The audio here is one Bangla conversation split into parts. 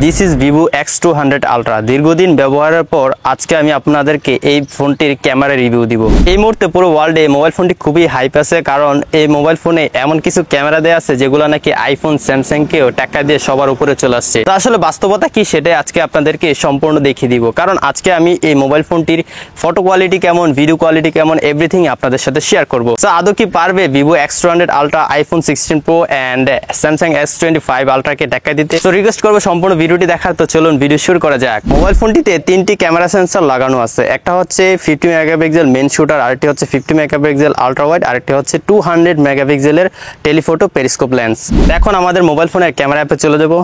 This is Vivo X200 ultra. দীর্ঘদিন ব্যবহারের পর আজকে আমি আপনাদেরকে এই ফোনটির ক্যামেরা রিভিউ দিব। এই মুহূর্তে পুরো ওয়ার্ল্ডে মোবাইল ফোনটি খুবই হাইপ আছে, কারণ এই মোবাইল ফোনে এমন কিছু ক্যামেরা দেওয়া আছে যেগুলো নাকি আইফোন, স্যামসাংকেও টাকা দিয়ে সবার উপরে চলে আসছে। তো আসলে বাস্তবতা কি সেটাই আজকে আপনাদেরকে সম্পূর্ণ দেখিয়ে দিব, কারণ আজকে আমি এই মোবাইল ফোনটির ফটো কোয়ালিটি কেমন, ভিডিও কোয়ালিটি কেমন, এভরিথিং আপনাদের সাথে শেয়ার করব। তো আদৌ কি পারবে Vivo X200 ultra, iPhone 16 pro and Samsung S25 আলট্রাকে টাকা দিতে? তো রিকোয়েস্ট করবো সম্পূর্ণ ভিডিওটি দেখার। তো চলুন ভিডিও শুরু করা যাক। মোবাইল ফোনটিতে তিনটি ক্যামেরা সেন্সর লাগানো আছে। একটা হচ্ছে 50 মেগাপিক্সেল মেইন শুটার, আরেকটি হচ্ছে 50 মেগাপিক্সেল আলট্রা ওয়াইড, আরেকটি হচ্ছে 200 মেগাপিক্সেলের টেলিফোটো পেরিস্কোপ লেন্স। এখন আমাদের মোবাইল ফোনের ক্যামেরা অ্যাপে চলে যাব।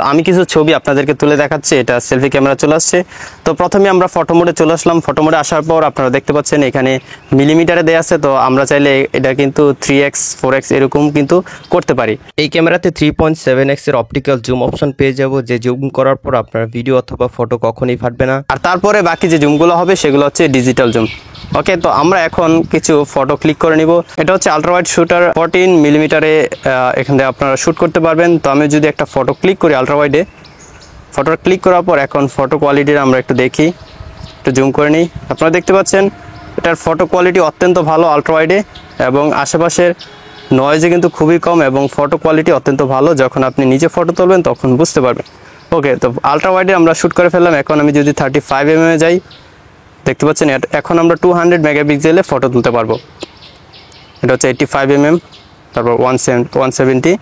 তো আমি কিছু ছবি আপনাদেরকে তুলে দেখাচ্ছি। এটা সেলফি ক্যামেরা চলে আসছে। তো প্রথমে আমরা ফটো মোডে চলে আসলাম। ফটো মোডে আসার পর আপনারা দেখতে পাচ্ছেন এখানে মিলিমিটারে দেয়া আছে। তো আমরা চাইলে এটা কিন্তু 3x 4x এরকম কিন্তু করতে পারি। এই ক্যামেরাতে 3.7x এর অপটিক্যাল জুম অপশন পেয়ে যাব, যে জুম করার পর আপনার ভিডিও অথবা ফটো কখনোই ফাটবে না। আর তারপরে বাকি যে জুমগুলো হবে সেগুলো হচ্ছে ডিজিটাল জুম। ওকে, তো আমরা এখন কিছু ফটো ক্লিক করে নিব। এটা হচ্ছে আলট্রা ওয়াইড শুটার, 14 মিলিমিটারে এখান থেকে আপনারা শ্যুট করতে পারবেন। তো আমি যদি একটা ফটো ক্লিক করি আলট্রা ওয়াইডে, ফটোটা ক্লিক করার পর এখন ফটো কোয়ালিটির আমরা একটু দেখি, একটু জুম করে নিই। আপনারা দেখতে পাচ্ছেন এটার ফটো কোয়ালিটি অত্যন্ত ভালো আলট্রা ওয়াইডে, এবং আশেপাশের নয়েজে কিন্তু খুবই কম, এবং ফটো কোয়ালিটি অত্যন্ত ভালো। যখন আপনি নিজে ফটো তুলবেন তখন বুঝতে পারবেন। ওকে, তো আলট্রা ওয়াইডে আমরা শ্যুট করে ফেললাম। এখন আমি যদি 35mm যাই, দেখতে পাচ্ছেন এখন আমরা 200 মেগাপিক্সেলে ফটো তুলতে পারবো। এটা হচ্ছে 85mm, তারপর 170।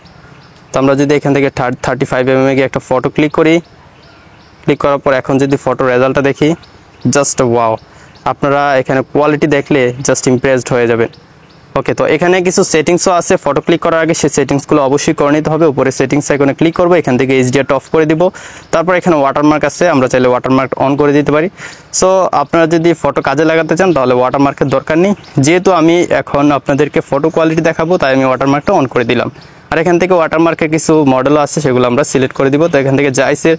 তো আমরা যদি এখান থেকে 35mm গিয়ে একটা ফটো ক্লিক করি, ক্লিক করার পর এখন যদি ফটো রেজাল্টটা দেখি, জাস্ট ওয়াও! আপনারা এখানে কোয়ালিটি দেখলে জাস্ট ইমপ্রেসড হয়ে যাবেন। ওকে, তো এখানে কিছু সেটিংসও আছে। ফটো ক্লিক করার আগে সেই সেটিংসগুলো অবশ্যই করে নিতে হবে। উপরে সেটিংস আইকনে ক্লিক করবো, এখান থেকে HDR অফ করে দিব। তারপর এখানে ওয়াটারমার্ক আছে, আমরা চাইলে ওয়াটারমার্ক অন করে দিতে পারি। সো আপনারা যদি ফটো কাজে লাগাতে চান তাহলে ওয়াটারমার্কের দরকার নেই। যেহেতু আমি এখন আপনাদেরকে ফটো কোয়ালিটি দেখাবো, তাই আমি ওয়াটারমার্কটা অন করে দিলাম। আর এখান থেকে ওয়াটারমার্কের কিছু মডেলও আছে, সেগুলো আমরা সিলেক্ট করে দিব। তো এখান থেকে জাইসের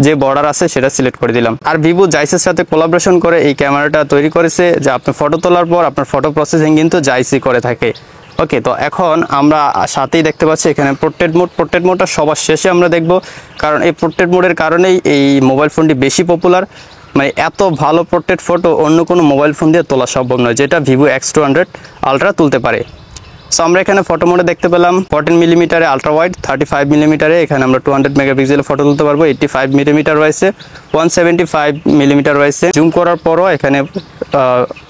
যে বর্ডার আছে সেটা সিলেক্ট করে দিলাম। আর ভিভো জাইসের সাথে কোলাবোরেশন করে এই ক্যামেরাটা তৈরি করেছে, যে আপনি ফটো তোলার পর আপনার ফটো প্রসেসিং কিন্তু জাইসই করে থাকে। ওকে, তো এখন আমরা সাথেই দেখতে পাচ্ছি এখানে পোর্ট্রেট মোডটা সবার শেষে আমরা দেখব, কারণ এই পোর্ট্রেট মোডের কারণেই এই মোবাইল ফোনটি বেশি পপুলার। মানে এত ভালো পোর্ট্রেট ফটো অন্য কোনো মোবাইল ফোন দিয়ে তোলা সম্ভব নয়, যেটা ভিভো X200 আলট্রা তুলতে পারে। সো আমরা এখানে ফটো মোডে দেখতে পেলাম 14 মিলিমিটারে আলট্রা ওয়াইড, 35 মিলিমিটারে এখানে আমরা 200 মেগাপিক্সেলের ফটো তুলতে পারবো। 85 মিলিমিটার রয়েছে, 175 মিলিমিটার রয়েছে। জুম করার পরও এখানে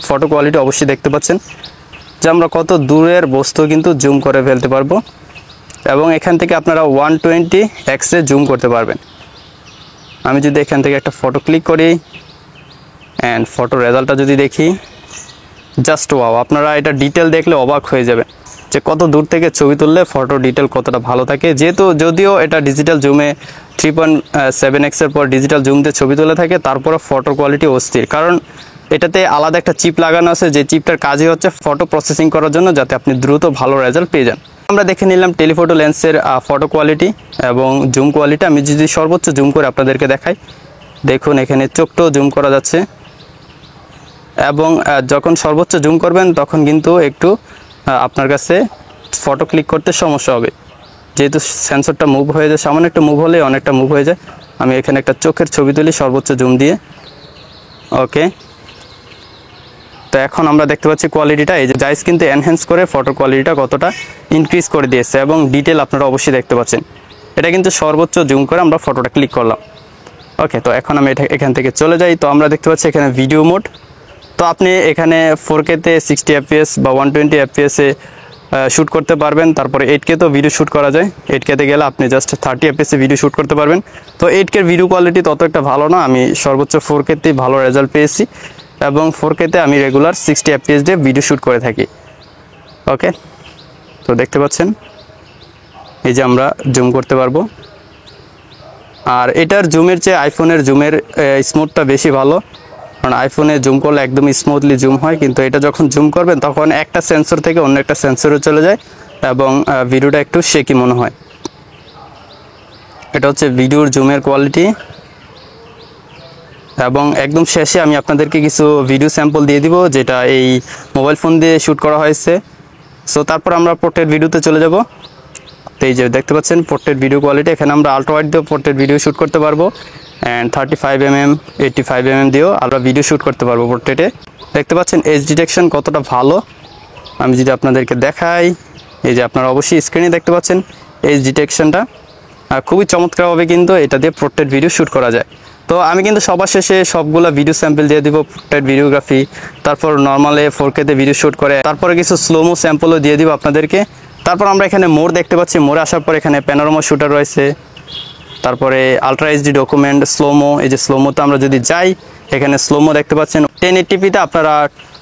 ফটো কোয়ালিটি অবশ্যই দেখতে পাচ্ছেন যে আমরা কত দূরের বস্তু কিন্তু জুম করে ফেলতে পারবো, এবং এখান থেকে আপনারা 120x এ জুম করতে পারবেন। আমি যদি এখান থেকে একটা ফটো ক্লিক করি অ্যান্ড ফটো রেজাল্টটা যদি দেখি, জাস্ট ওয়াও! আপনারা এটা ডিটেল দেখলে অবাক হয়ে যাবেন যে কত দূর থেকে ছবি তুললে ফটো ডিটেল কতটা ভালো থাকে। যদিও এটা ডিজিটাল জুমে 3.7x এর পর ডিজিটাল জুম দিয়ে ছবি তুলে থাকে, তারপরে ফটো কোয়ালিটি অস্থির, কারণ এটাতে আলাদা একটা চিপ লাগানো আছে, যে চিপটার কাজই হচ্ছে ফটো প্রসেসিং করার জন্য, যাতে আপনি দ্রুত ভালো রেজাল্ট পেয়ে যান। আমরা দেখে নিলাম টেলিফোটো লেন্সের ফটো কোয়ালিটি এবং জুম কোয়ালিটি। আমি যদি সর্বোচ্চ জুম করে আপনাদেরকে দেখাই, দেখুন এখানে চোখটাও জুম করা যাচ্ছে, এবং যখন সর্বোচ্চ জুম করবেন তখন কিন্তু একটু আপনার কাছে ফটো ক্লিক করতে সমস্যা হবে, যেহেতু সেন্সরটা মুভ হয়ে যায়। সামান্য একটু মুভ হলে অনেকটা মুভ হয়ে যায়। আমি এখানে একটা চোখের ছবি তুলি সর্বোচ্চ জুম দিয়ে। ওকে, তো এখন আমরা দেখতে পাচ্ছি কোয়ালিটিটা, এই যে জাইস কিন্তু এনহ্যান্স করে ফটো কোয়ালিটিটা কতটা ইনক্রিজ করে দিয়েছে, এবং ডিটেল আপনারা অবশ্যই দেখতে পাচ্ছেন। এটা কিন্তু সর্বোচ্চ জুম করে আমরা ফটোটা ক্লিক করলাম। ওকে, তো এখন আমি এখান থেকে চলে যাই। তো আমরা দেখতে পাচ্ছি এখানে ভিডিও মোড। তো আপনি এখানে 4K-তে 60 FPS বা 120 FPS-এ শ্যুট করতে পারবেন। তারপরে 8K-তেও ভিডিও শ্যুট করা যায়। 8K-তে গেলে আপনি জাস্ট 30 FPS-এ ভিডিও শ্যুট করতে পারবেন। তো 8K-র ভিডিও কোয়ালিটি তত একটা ভালো না, আমি সর্বোচ্চ 4K-তেই ভালো রেজাল্ট পেয়েছি, এবং 4K-তে আমি রেগুলার 60 FPS দিয়ে ভিডিও শ্যুট করে থাকি। ওকে, তো দেখতে পাচ্ছেন এই যে আমরা জুম করতে পারবো। আর এটার জুমের চেয়ে আইফোনের জুমের স্মুথটা বেশি ভালো, কারণ আইফোনে জুম করলে একদম স্মুথলি জুম হয়, কিন্তু এটা যখন জুম করবেন তখন একটা সেন্সর থেকে অন্য একটা সেন্সরে চলে যায়, এবং ভিডিওটা একটু শেকি মনে হয়। এটা হচ্ছে ভিডিওর জুমের কোয়ালিটি। এবং একদম শেষে আমি আপনাদেরকে কিছু ভিডিও স্যাম্পল দিয়ে দিব, যেটা এই মোবাইল ফোন দিয়ে শ্যুট করা হয়েছে। সো তারপর আমরা পোর্ট্রেট ভিডিওতে চলে যাব। তো এই যে দেখতে পাচ্ছেন পোর্ট্রেট ভিডিও কোয়ালিটি, এখানে আমরা আলট্রা ওয়াইড দিয়ে পোর্ট্রেট ভিডিও শ্যুট করতে পারবো অ্যান্ড 35mm 85mm দিয়েও আমরা ভিডিও শ্যুট করতে পারবো পোর্ট্রেটে। দেখতে পাচ্ছেন এজ ডিটেকশন কতটা ভালো। আমি যদি আপনাদেরকে দেখাই, এই যে আপনারা অবশ্যই স্ক্রিনে দেখতে পাচ্ছেন এজ ডিটেকশনটা খুবই চমৎকারভাবে কিন্তু এটা দিয়ে পোর্ট্রেট ভিডিও শ্যুট করা যায়। তো আমি কিন্তু সবার শেষে সবগুলো ভিডিও স্যাম্পল দিয়ে দিব, পোর্ট্রেট ভিডিওগ্রাফি, তারপর নর্মালে 4K তে ভিডিও শ্যুট করে, তারপরে কিছু স্লোমো স্যাম্পলও দিয়ে দিব আপনাদেরকে। তারপর আমরা এখানে মোড দেখতে পাচ্ছি, মোড়ে আসার পর এখানে প্যানোরামা শুটার রয়েছে, তারপরে আলট্রা এইচডি ডকুমেন্ট, স্লোমো। এই যে স্লোমোতে আমরা যদি যাই, এখানে স্লোমো দেখতে পাচ্ছেন 1080p-তে আপনারা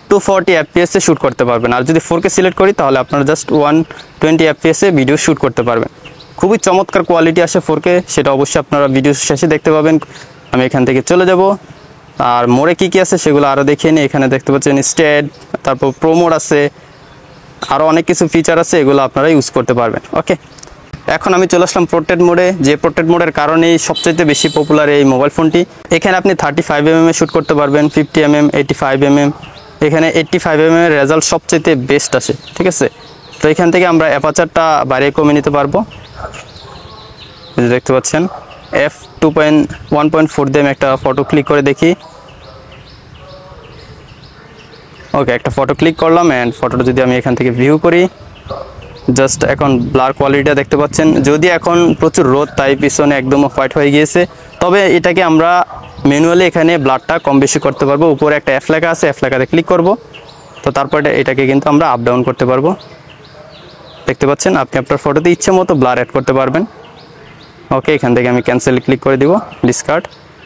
240 fps-এ শ্যুট করতে পারবেন। আর যদি 4K সিলেক্ট করি তাহলে আপনারা জাস্ট 120 fps-এ ভিডিও শ্যুট করতে পারবেন। খুবই চমৎকার কোয়ালিটি আসে 4K, সেটা অবশ্যই আপনারা ভিডিও শেষে দেখতে পাবেন। আমি এখান থেকে চলে যাব, আর মোড়ে কী কী আছে সেগুলো আরও দেখিয়ে নিই। এখানে দেখতে পাচ্ছেন স্টেড, তারপর প্রোমোড আছে, আরও অনেক কিছু ফিচার আছে, এগুলো আপনারা ইউজ করতে পারবেন। ওকে, এখন আমি চলে আসলাম পোর্ট্রেট মোডে, যে পোর্ট্রেট মোডের কারণেই সবচেয়ে বেশি পপুলার এই মোবাইল ফোনটি। এখানে আপনি 35mm-এ শ্যুট করতে পারবেন, 50mm, 85mm। এখানে 85mm-এর রেজাল্ট সবচেয়ে বেস্ট আসে, ঠিক আছে। তো এখান থেকে আমরা অ্যাপারচারটা বাড়িয়ে কমিয়ে নিতে পারবো। দেখতে পাচ্ছেন f2.1.4 দিয়ে আমি একটা ফটো ক্লিক করে দেখি। ওকে, একটা ফটো ক্লিক করলাম অ্যান্ড ফটোটা যদি আমি এখান থেকে ভিউ করি, জাস্ট এখন ব্লার কোয়ালিটিটা দেখতে পাচ্ছেন। যদি এখন প্রচুর রোদ, তাই পিছনে একদম হোয়াইট হয়ে গিয়েছে, তবে এটাকে আমরা ম্যানুয়ালি এখানে ব্লারটা কম বেশি করতে পারবো। উপরে একটা এফ লেখা আছে, এফ লেখাতে ক্লিক করব, তো তারপরে এটাকে কিন্তু আমরা আপ ডাউন করতে পারবো। দেখতে পাচ্ছেন আপনি আপনার ফটোতে ইচ্ছে মতো ব্লার অ্যাড করতে পারবেন। ওকে, এখান থেকে আমি ক্যান্সেল ক্লিক করে দিব, ডিসকার্ড।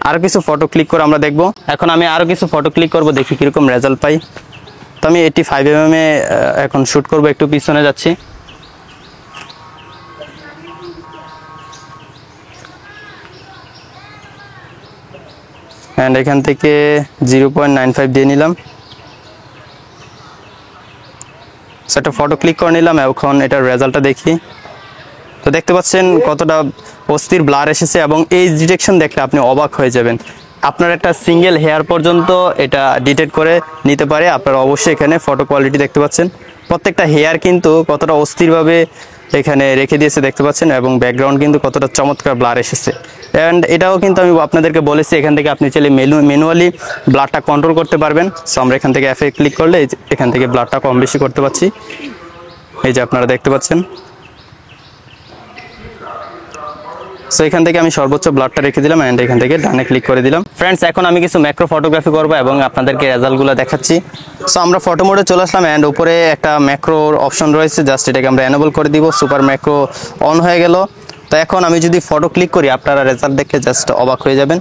আরও কিছু ফটো ক্লিক করে আমরা দেখব। এখন আমি আরও কিছু ফটো ক্লিক করব, দেখি কীরকম রেজাল্ট পাই। তো আমি 85mm-এ এখন শ্যুট করব, একটু পিছনে যাচ্ছি। অ্যান্ড এখান থেকে 0.95 দিয়ে নিলাম। সো একটা ফটো ক্লিক করে নিলাম, এখন এটার রেজাল্টটা দেখি। তো দেখতে পাচ্ছেন কতটা অস্থির ব্লার এসেছে, এবং এই ডিটেকশন দেখলে আপনি অবাক হয়ে যাবেন। আপনার একটা সিঙ্গেল হেয়ার পর্যন্ত এটা ডিটেক্ট করে নিতে পারে। আপনারা অবশ্যই এখানে ফটো কোয়ালিটি দেখতে পাচ্ছেন, প্রত্যেকটা হেয়ার কিন্তু কতটা অস্থিরভাবে এখানে রেখে দিয়েছে দেখতে পাচ্ছেন, এবং ব্যাকগ্রাউন্ড কিন্তু কতটা চমৎকার ব্লার এসেছে। অ্যান্ড এটাও কিন্তু আমি আপনাদেরকে বলেছি, এখান থেকে আপনি চাইলে ম্যানুয়ালি ব্লারটা কন্ট্রোল করতে পারবেন। সো আমরা এখান থেকে অ্যাপে ক্লিক করলে এখান থেকে ব্লারটা কম বেশি করতে পারছি, এই যে আপনারা দেখতে পাচ্ছেন। সো এখান থেকে আমি সর্বোচ্চ ব্লারটা রেখে দিলাম অ্যান্ড এখান থেকে ডানে ক্লিক করে দিলাম। ফ্রেন্ডস, এখন আমি কিছু ম্যাক্রো ফটোগ্রাফি করবো এবং আপনাদেরকে রেজাল্টগুলো দেখাচ্ছি। সো আমরা ফটো মোডে চলে আসলাম অ্যান্ড উপরে একটা ম্যাক্রোর অপশন রয়েছে, জাস্ট এটাকে আমরা এনেবল করে দিব। সুপার ম্যাক্রো অন হয়ে গেল। তো এখন আমি যদি ফটো ক্লিক করি, আপনারা রেজাল্ট দেখলে জাস্ট অবাক হয়ে যাবেন।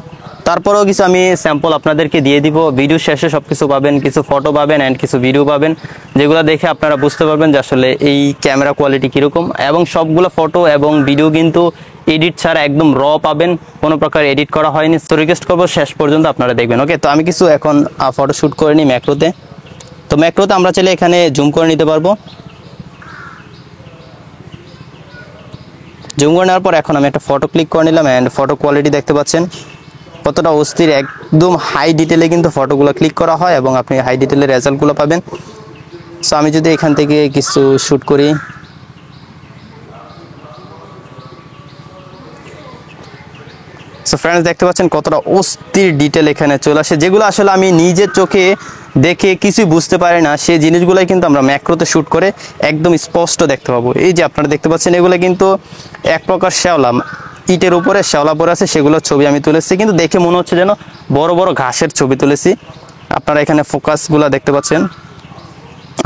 তারপরেও কিছু আমি স্যাম্পল আপনাদেরকে দিয়ে দিব, ভিডিও শেষে সব কিছু পাবেন, কিছু ফটো পাবেন অ্যান্ড কিছু ভিডিও পাবেন, যেগুলো দেখে আপনারা বুঝতে পারবেন যে আসলে এই ক্যামেরা কোয়ালিটি কীরকম। এবং সবগুলো ফটো এবং ভিডিও কিন্তু এডিট ছাড়া একদম র পাবেন, কোনো প্রকার এডিট করা হয়নি। তো রিকোয়েস্ট করবো শেষ পর্যন্ত আপনারা দেখবেন। ওকে, তো আমি কিছু এখন ফটো শ্যুট করে নিই ম্যাক্রোতে। তো ম্যাক্রোতে আমরা চাইলে এখানে জুম করে নিতে পারবো। জুম করে নেওয়ার পর এখন আমি একটা ফটো ক্লিক করে নিলাম অ্যান্ড ফটো কোয়ালিটি দেখতে পাচ্ছেন কতটা অস্থির, একদম হাই ডিটেলে কিন্তু ফটোগুলো ক্লিক করা হয় এবং আপনি হাই ডিটেলের রেজাল্টগুলো পাবেন। সো আমি যদি এখান থেকে কিছু শ্যুট করি, সো ফ্রেন্ডস দেখতে পাচ্ছেন কতটা অস্থির ডিটেল এখানে চলে আসে, যেগুলো আসলে আমি নিজের চোখে দেখে কিছুই বুঝতে পারি না, সেই জিনিসগুলোই কিন্তু আমরা ম্যাক্রোতে শ্যুট করে একদম স্পষ্ট দেখতে পাবো। এই যে আপনারা দেখতে পাচ্ছেন, এগুলো কিন্তু এক প্রকার শ্যাওলা, ইটের উপরে শ্যাওলা পড়ে আছে, সেগুলোর ছবি আমি তুলেছি, কিন্তু দেখে মনে হচ্ছে যেন বড় বড় ঘাসের ছবি তুলেছি। আপনারা এখানে ফোকাসগুলো দেখতে পাচ্ছেন।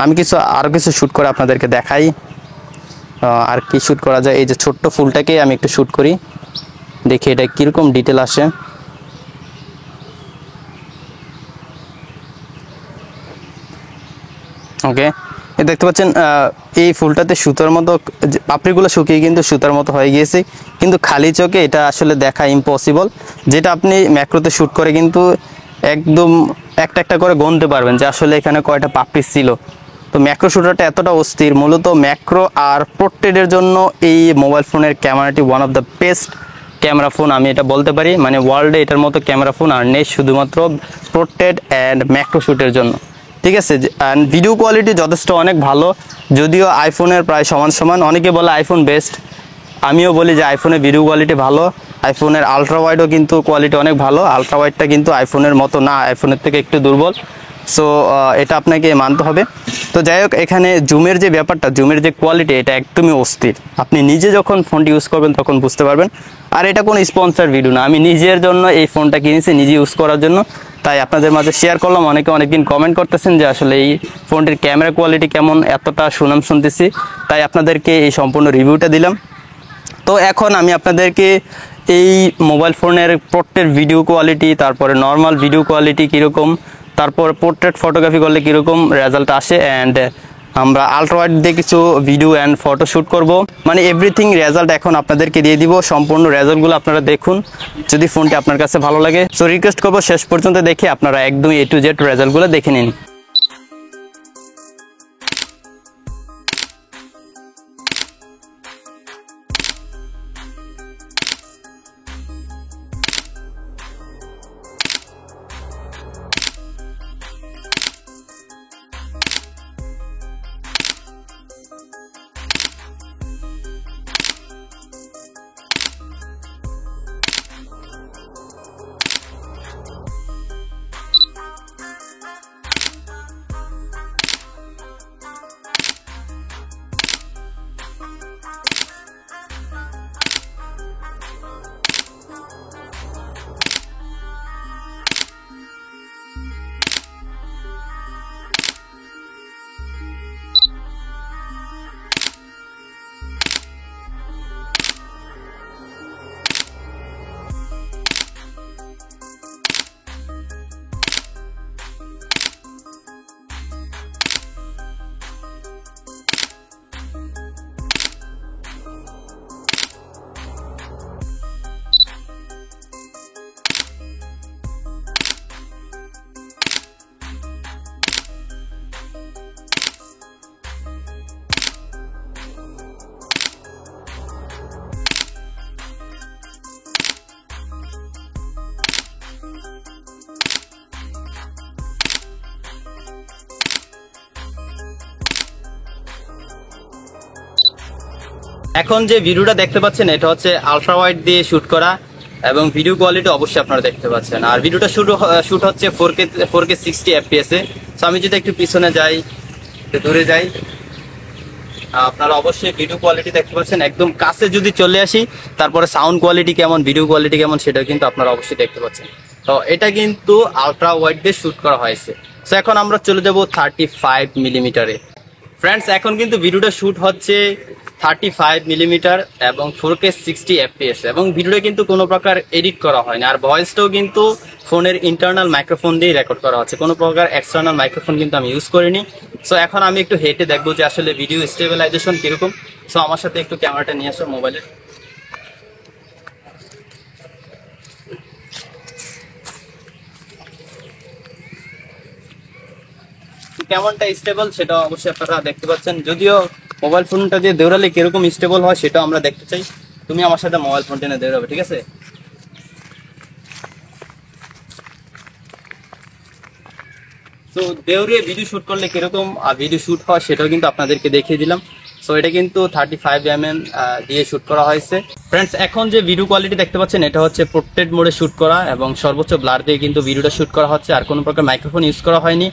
আমি আরও কিছু শ্যুট করে আপনাদেরকে দেখাই, আর কি শ্যুট করা যায়। এই যে ছোট্ট ফুলটাকে আমি একটু শ্যুট করি, দেখি এটা কীরকম ডিটেল আসে। ওকে, দেখতে পাচ্ছেন এই ফুলটাতে সুতার মতো পাপড়িগুলো শুকিয়ে কিন্তু সুতার মতো হয়ে গিয়েছে, কিন্তু খালি চোখে এটা আসলে দেখা ইম্পসিবল। যেটা আপনি ম্যাক্রোতে শ্যুট করে কিন্তু একদম একটা একটা করে গুনতে পারবেন যে আসলে এখানে কয়টা পাপড়ি ছিল। তো ম্যাক্রো শুটারটা এতটা অস্থির, মূলত ম্যাক্রো আর পোর্ট্রেটের জন্য এই মোবাইল ফোনের ক্যামেরাটি one of the best camera phone, আমি এটা বলতে পারি। মানে ওয়ার্ল্ডে এটার মতো ক্যামেরা ফোন আর নেই, শুধুমাত্র পোর্ট্রেট অ্যান্ড ম্যাক্রো শ্যুটের জন্য, ঠিক আছে। অ্যান্ড ভিডিও কোয়ালিটি যথেষ্ট অনেক ভালো, যদিও আইফোনের প্রায় সমান সমান। অনেকে বলে আইফোন বেস্ট, আমিও বলি যে আইফোনের ভিডিও কোয়ালিটি ভালো, আইফোনের আলট্রা ওয়াইডও কিন্তু কোয়ালিটি অনেক ভালো। আলট্রা ওয়াইডটা কিন্তু আইফোনের মতো না, আইফোনের থেকে একটু দুর্বল। সো এটা আপনাকে মানতে হবে। তো যাই হোক, এখানে জুমের যে ব্যাপারটা, জুমের যে কোয়ালিটি, এটা একদমই অস্থির। আপনি নিজে যখন ফোনটি ইউজ করবেন তখন বুঝতে পারবেন। আর এটা কোনো স্পন্সর ভিডিও না, আমি নিজের জন্য এই ফোনটা কিনেছি, নিজে ইউজ করার জন্য, তাই আপনাদের মাঝে শেয়ার করলাম। অনেকে অনেকদিন কমেন্ট করতেছেন যে আসলে এই ফোনটির ক্যামেরা কোয়ালিটি কেমন, এতটা সুনাম শুনতেছি, তাই আপনাদেরকে এই সম্পূর্ণ রিভিউটা দিলাম। তো এখন আমি আপনাদেরকে এই মোবাইল ফোনের পোর্ট্রেট ভিডিও কোয়ালিটি, তারপরে নর্মাল ভিডিও কোয়ালিটি কীরকম, তারপর পোর্ট্রেট ফটোগ্রাফি করলে কীরকম রেজাল্ট আসে, অ্যান্ড আমরা আলট্রা ওয়াইড দিয়ে কিছু ভিডিও অ্যান্ড ফটো শ্যুট করবো, মানে এভরিথিং রেজাল্ট এখন আপনাদেরকে দিয়ে দিব। সম্পূর্ণ রেজাল্টগুলো আপনারা দেখুন, যদি ফোনটি আপনার কাছে ভালো লাগে। সো রিকোয়েস্ট করবো শেষ পর্যন্ত দেখে আপনারা একদম A to Z রেজাল্টগুলো দেখে নিন। এখন যে ভিডিওটা দেখতে পাচ্ছেন এটা হচ্ছে আলট্রা ওয়াইড দিয়ে শুট করা, এবং ভিডিও কোয়ালিটি অবশ্যই আপনারা দেখতে পাচ্ছেন। আর ভিডিওটা শুট হচ্ছে 4K 60 FPS এ। সো আমি যদি একটু পিছনে যাই, দূরে যাই, আপনারা অবশ্যই ভিডিও কোয়ালিটি দেখতে পাচ্ছেন। একদম কাছে যদি চলে আসি, তারপরে সাউন্ড কোয়ালিটি কেমন, ভিডিও কোয়ালিটি কেমন, সেটা কিন্তু আপনারা অবশ্যই দেখতে পাচ্ছেন। তো এটা কিন্তু আলট্রা ওয়াইড দিয়ে শুট করা হয়েছে। সো এখন আমরা চলে যাব 35 মিলিমিটারে। ফ্রেন্ডস, এখন কিন্তু ভিডিওটা শুট হচ্ছে 35 মিলিমিটার এবং 4K 60 FPS, এবং ভিডিওটা কিন্তু কোনো প্রকার এডিট করা হয় না। আর ভয়েসটাও কিন্তু ফোনের ইন্টারনাল মাইক্রোফোন দিয়ে রেকর্ড করা হচ্ছে, কোনো প্রকার এক্সটার্নাল মাইক্রোফোন কিন্তু আমি ইউজ করিনি। সো এখন আমি একটু হেঁটে দেখবো যে আসলে ভিডিও স্টেবিলাইজেশন কিরকম। সো আমার সাথে একটু ক্যামেরাটা নিয়ে আসো মোবাইলের। কেমনটা স্টেবল সেটা অবশ্যই আপনারা দেখতে পাচ্ছেন। যদিও মোবাইল ফোনটা দিয়ে দৌড়ালে কিরকম স্টেবল হয় সেটা আমরা দেখতে চাই। তুমি আমার সাথে মোবাইল ফোনটা নিয়ে দৌড়াবে, ঠিক আছে? তো দেউরিয়ে ভিডিও শুট করলে কিরকম ভিডিও শুট হয় সেটাও কিন্তু আপনাদেরকে দেখিয়ে দিলাম। সো এটা কিন্তু 35mm দিয়ে শুট করা হয়েছে। ফ্রেন্ডস, এখন যে ভিডিও কোয়ালিটি দেখতে পাচ্ছেন এটা হচ্ছে পোর্ট্রেট মোডে শুট করা, এবং সর্বোচ্চ ব্লার দিয়ে কিন্তু ভিডিওটা শুট করা হচ্ছে। আর কোনো প্রকার মাইক্রোফোন ইউজ করা হয়নি।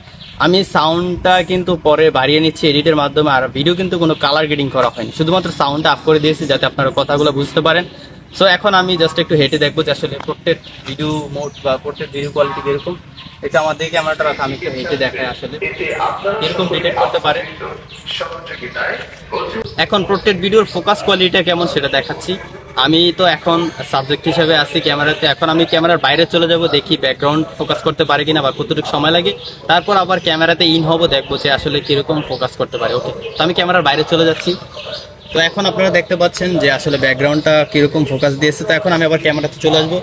আমি সাউন্ডটা কিন্তু পরে বাড়িয়ে নিচ্ছি এডিটের মাধ্যমে। আর ভিডিও কিন্তু কোনো কালার গ্রেডিং করা হয়নি, শুধুমাত্র সাউন্ডটা আপ করে দিয়েছি যাতে আপনারা কথাগুলো বুঝতে পারেন। সো এখন আমি জাস্ট একটু হেঁটে দেখবো যে আসলে পোর্ট্রেট ভিডিও মোড বা পোর্ট্রেট ভিডিও কোয়ালিটি কিরকম। এটা আমাদের ক্যামেরাটা রাখা, আমি একটু হেঁটে দেখাই আসলে কিরকম ডিটেক্ট করতে পারে। এখন পোর্ট্রেট ভিডিওর ফোকাস কোয়ালিটিটা কেমন সেটা দেখাচ্ছি। আমি তো এখন সাবজেক্ট হিসেবে আছি ক্যামেরাতে। এখন আমি ক্যামেরার বাইরে চলে যাব, দেখি ব্যাকগ্রাউন্ড ফোকাস করতে পারে কিনা বা কতটুকু সময় লাগে। তারপর আবার ক্যামেরাতে ইন হব, দেখবো যে আসলে কিরকম ফোকাস করতে পারে। ওকে, তো আমি ক্যামেরার বাইরে চলে যাচ্ছি। তো এখন আপনারা দেখতে পাচ্ছেন যে আসলে ব্যাকগ্রাউন্ডটা কিরকম ফোকাস দিয়েছে। তো এখন আমি আবার ক্যামেরাতে চলে আসবো।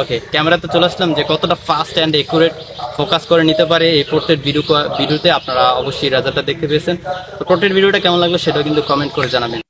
ওকে, ক্যামেরাতে চলে আসলাম যে কতটা ফাস্ট অ্যান্ড একুরেট ফোকাস করে নিতে পারে এই পোর্ট্রেট ভিডিওতে। আপনারা অবশ্যই রেজাল্টটা দেখতে পেয়েছেন। তো পোর্ট্রেট ভিডিওটা কেমন লাগলো সেটাও কিন্তু কমেন্ট করে জানাবেন।